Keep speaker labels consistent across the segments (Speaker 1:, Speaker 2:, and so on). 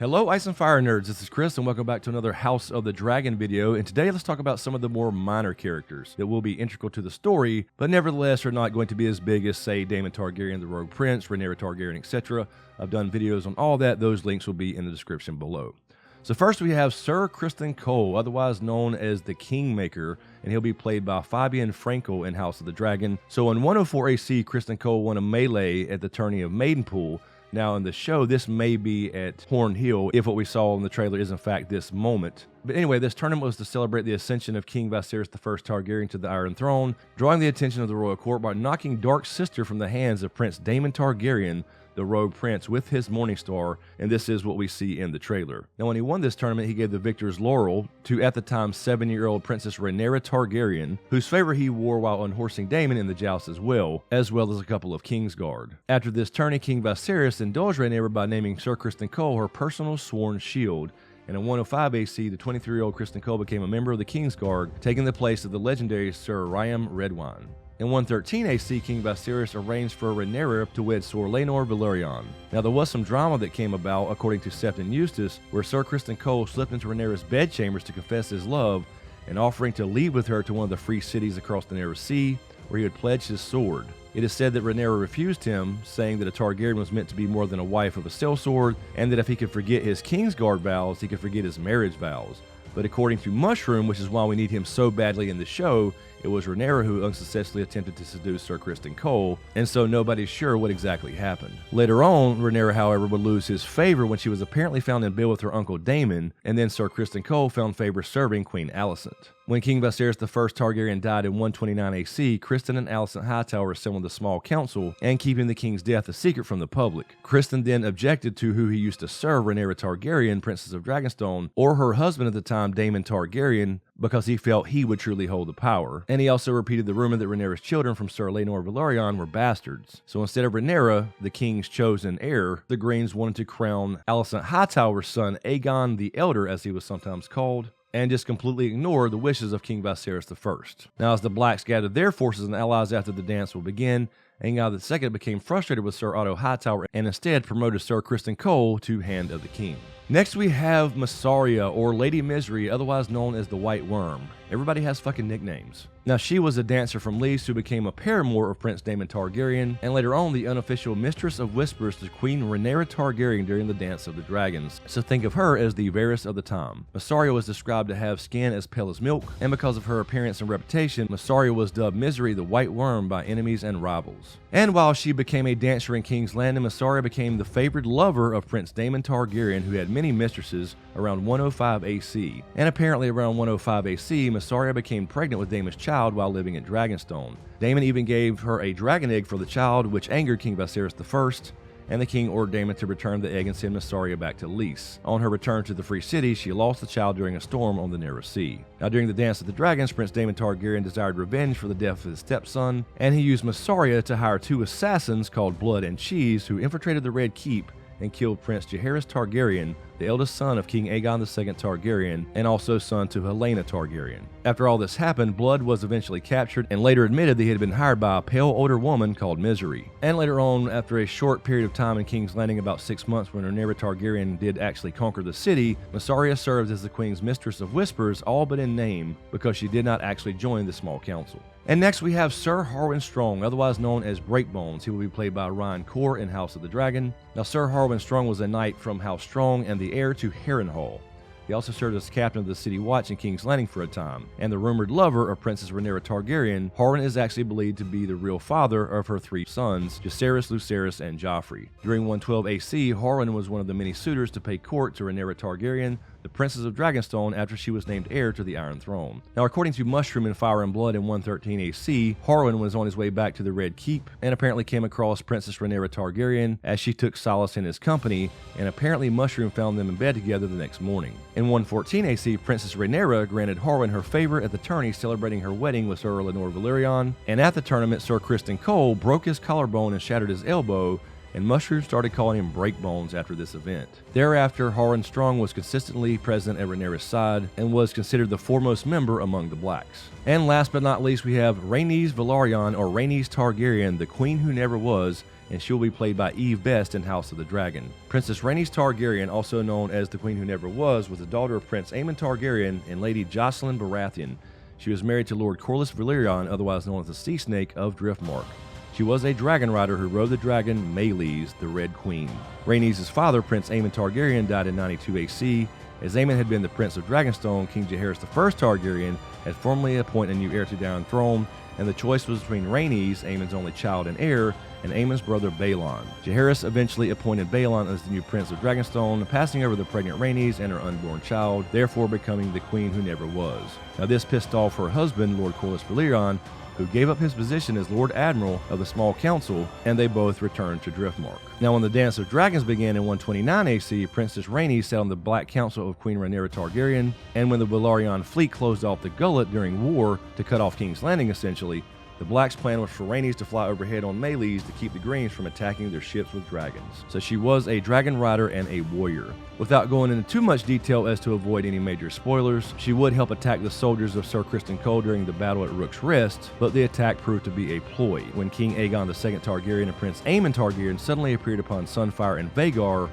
Speaker 1: Hello Ice and Fire Nerds, this is Chris and welcome back to another House of the Dragon video, and today let's talk about some of the more minor characters that will be integral to the story, but nevertheless are not going to be as big as, say, Daemon Targaryen, the Rogue Prince, Rhaenyra Targaryen, etc. I've done videos on all that, those links will be in the description below. So first we have Sir Cristan Cole, otherwise known as the Kingmaker, and he'll be played by Fabian Frankel in House of the Dragon. So in 104 AC, Cristan Cole won a melee at the tourney of Maidenpool. Now in the show, this may be at Horn Hill, if what we saw in the trailer is in fact this moment. But anyway, this tournament was to celebrate the ascension of King Viserys I Targaryen to the Iron Throne, drawing the attention of the royal court by knocking Dark Sister from the hands of Prince Daemon Targaryen, the Rogue Prince, with his Morningstar, and this is what we see in the trailer. Now when he won this tournament, he gave the victor's laurel to, at the time, 7-year-old Princess Rhaenyra Targaryen, whose favor he wore while unhorsing Daemon in the joust as well as a couple of Kingsguard. After this tourney, King Viserys indulged Rhaenyra by naming Sir Cristan Cole her personal sworn shield, and in 105 AC, the 23-year-old Cristan Cole became a member of the Kingsguard, taking the place of the legendary Sir Ryam Redwine. In 113 AC, King Viserys arranged for Rhaenyra to wed Sir Laenor Velaryon. Now there was some drama that came about, according to Septon Eustace, where Sir Cristan Cole slipped into Rhaenyra's bedchambers to confess his love, and offering to leave with her to one of the free cities across the Narrow Sea, where he would pledge his sword. It is said that Rhaenyra refused him, saying that a Targaryen was meant to be more than a wife of a sellsword, and that if he could forget his Kingsguard vows, he could forget his marriage vows. But according to Mushroom, which is why we need him so badly in the show, it was Rhaenyra who unsuccessfully attempted to seduce Sir Cristan Cole, and so nobody's sure what exactly happened. Later on, Rhaenyra, however, would lose his favor when she was apparently found in bed with her uncle Daemon, and then Sir Cristan Cole found favor serving Queen Alicent. When King Viserys I Targaryen died in 129 AC, Cristan and Alicent Hightower assembled a small council, and keeping the king's death a secret from the public. Cristan then objected to who he used to serve, Rhaenyra Targaryen, Princess of Dragonstone, or her husband at the time, Daemon Targaryen, because he felt he would truly hold the power. And he also repeated the rumor that Rhaenyra's children from Sir Laenor Velaryon were bastards. So instead of Rhaenyra, the king's chosen heir, the Greens wanted to crown Alicent Hightower's son, Aegon the Elder, as he was sometimes called, and just completely ignore the wishes of King Viserys I. Now as the Blacks gathered their forces and allies after the dance will begin, Aegon II became frustrated with Sir Otto Hightower and instead promoted Sir Cristan Cole to Hand of the King. Next we have Mysaria, or Lady Misery, otherwise known as the White Worm. Everybody has fucking nicknames. Now she was a dancer from Lys who became a paramour of Prince Daemon Targaryen, and later on the unofficial Mistress of Whispers to Queen Rhaenyra Targaryen during the Dance of the Dragons. So think of her as the Varys of the time. Mysaria was described to have skin as pale as milk, and because of her appearance and reputation, Mysaria was dubbed Misery the White Worm by enemies and rivals. And while she became a dancer in King's Landing, Mysaria became the favored lover of Prince Daemon Targaryen, who had many mistresses, around 105 AC. And apparently around 105 AC, Mysaria became pregnant with Daemon's child while living in Dragonstone. Daemon even gave her a dragon egg for the child, which angered King Viserys I, and the king ordered Daemon to return the egg and send Mysaria back to Lys. On her return to the Free City, she lost the child during a storm on the Narrow Sea. Now during the Dance of the Dragons, Prince Daemon Targaryen desired revenge for the death of his stepson, and he used Mysaria to hire 2 assassins called Blood and Cheese, who infiltrated the Red Keep and killed Prince Jaehaerys Targaryen, the eldest son of King Aegon II Targaryen, and also son to Helaena Targaryen. After all this happened, Blood was eventually captured and later admitted that he had been hired by a pale older woman called Misery. And later on, after a short period of time in King's Landing, about 6 months when Rhaenyra Targaryen did actually conquer the city, Mysaria served as the queen's Mistress of Whispers, all but in name, because she did not actually join the small council. And next we have Sir Harwin Strong, otherwise known as Breakbones. He will be played by Ryan Corr in House of the Dragon. Now Sir Harwin Strong was a knight from House Strong and the heir to Harrenhal. He also served as captain of the City Watch in King's Landing for a time, and the rumored lover of Princess Rhaenyra Targaryen. Harwin is actually believed to be the real father of her 3 sons, Jacaerys, Lucerys, and Joffrey. During 112 AC, Harwin was one of the many suitors to pay court to Rhaenyra Targaryen, the Princess of Dragonstone, after she was named heir to the Iron Throne. Now according to Mushroom in Fire and Blood in 113 AC, Harwin was on his way back to the Red Keep, and apparently came across Princess Rhaenyra Targaryen as she took solace in his company, and apparently Mushroom found them in bed together the next morning. In 114 AC, Princess Rhaenyra granted Harwin her favor at the tourney celebrating her wedding with Sir Laenor Velaryon, and at the tournament Sir Cristan Cole broke his collarbone and shattered his elbow, and Mushroom started calling him Breakbones after this event. Thereafter, Harwin Strong was consistently present at Rhaenyra's side and was considered the foremost member among the Blacks. And last but not least, we have Rhaenys Velaryon, or Rhaenys Targaryen, the Queen Who Never Was, and she will be played by Eve Best in House of the Dragon. Princess Rhaenys Targaryen, also known as the Queen Who Never Was the daughter of Prince Aemon Targaryen and Lady Jocelyn Baratheon. She was married to Lord Corlys Velaryon, otherwise known as the Sea Snake of Driftmark. She was a dragon rider who rode the dragon Meleys, the Red Queen. Rhaenys' father, Prince Aemon Targaryen, died in 92 AC. As Aemon had been the Prince of Dragonstone, King Jaehaerys I Targaryen had formally appointed a new heir to the Iron Throne, and the choice was between Rhaenys, Aemon's only child and heir, and Aemon's brother Baelon. Jaehaerys eventually appointed Baelon as the new Prince of Dragonstone, passing over the pregnant Rhaenys and her unborn child, therefore becoming the Queen Who Never Was. Now this pissed off her husband, Lord Corlys Velaryon, who gave up his position as Lord Admiral of the Small Council, and they both returned to Driftmark. Now when the Dance of Dragons began in 129 AC, Princess Rhaenys sat on the Black Council of Queen Rhaenyra Targaryen, and when the Velaryon fleet closed off the Gullet during war to cut off King's Landing essentially, the Blacks' plan was for Rhaenys to fly overhead on Meleys to keep the Greens from attacking their ships with dragons. So she was a dragon rider and a warrior. Without going into too much detail as to avoid any major spoilers, she would help attack the soldiers of Sir Cristan Cole during the battle at Rook's Rest, but the attack proved to be a ploy. When King Aegon II Targaryen and Prince Aemon Targaryen suddenly appeared upon Sunfire and Vhagar,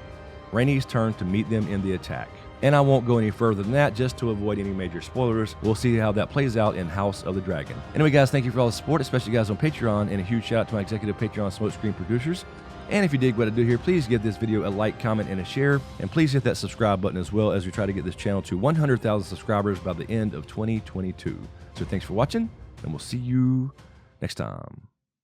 Speaker 1: Rhaenys turned to meet them in the attack. And I won't go any further than that, just to avoid any major spoilers. We'll see how that plays out in House of the Dragon. Anyway, guys, thank you for all the support, especially guys on Patreon, and a huge shout out to my executive Patreon SmokeScreen producers. And if you dig what I do here, please give this video a like, comment, and a share. And please hit that subscribe button as well as we try to get this channel to 100,000 subscribers by the end of 2022. So thanks for watching, and we'll see you next time.